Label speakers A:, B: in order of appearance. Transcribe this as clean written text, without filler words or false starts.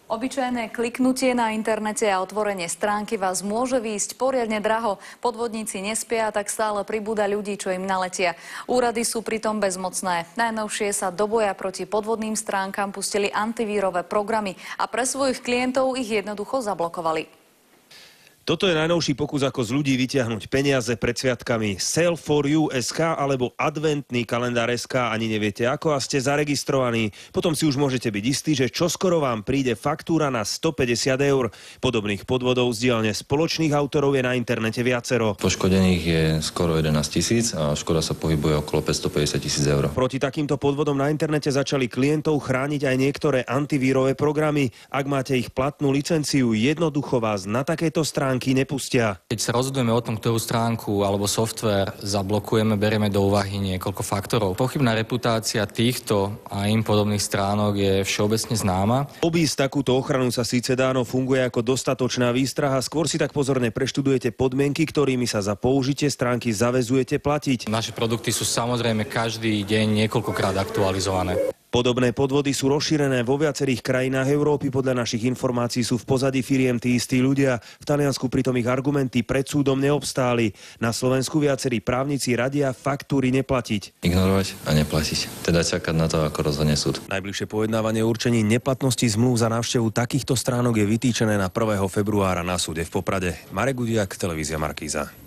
A: Obyčajné kliknutie na internete a otvorenie stránky vás môže výjsť poriadne draho. Podvodníci nespia, tak stále pribúda ľudí, čo im naletia. Úrady sú pritom bezmocné. Najnovšie sa do boja proti podvodným stránkam pustili antivírové programy a pre svojich klientov ich jednoducho zablokovali.
B: Toto je najnovší pokus, ako z ľudí vytiahnuť peniaze pred sviatkami. Sell4U.sk alebo adventný kalendár.sk, ani neviete ako a ste zaregistrovaní. Potom si už môžete byť istí, že čoskoro vám príde faktúra na 150 eur. Podobných podvodov z dielne spoločných autorov je na internete viacero.
C: Poškodených je skoro 11 000 a škoda sa pohybuje okolo 550 000 eur.
B: Proti takýmto podvodom na internete začali klientov chrániť aj niektoré antivírové programy. Ak máte ich platnú licenciu, jednoducho vás na takéto stránky nepustia.
D: Keď sa rozhodujeme o tom, ktorú stránku alebo softvér zablokujeme, berieme do úvahy niekoľko faktorov. Pochybná reputácia týchto a im podobných stránok je všeobecne známa.
B: Obísť takúto ochranu sa síce dá, no funguje ako dostatočná výstraha. Skôr si tak pozorne preštudujete podmienky, ktorými sa za použitie stránky zaväzujete platiť.
D: Naše produkty sú samozrejme každý deň niekoľkokrát aktualizované.
B: Podobné podvody sú rozšírené vo viacerých krajinách Európy. Podľa našich informácií sú v pozadí firiem tí istí ľudia. V Taliansku pritom ich argumenty pred súdom neobstáli. Na Slovensku viacerí právnici radia faktúry neplatiť.
C: Ignorovať a neplatiť. Teda čakať na to, ako rozhodne súd.
B: Najbližšie pojednávanie o určení neplatnosti zmluv za návštevu takýchto stránok je vytýčené na 1. februára na súde v Poprade. Marek Gudiak, televízia Markíza.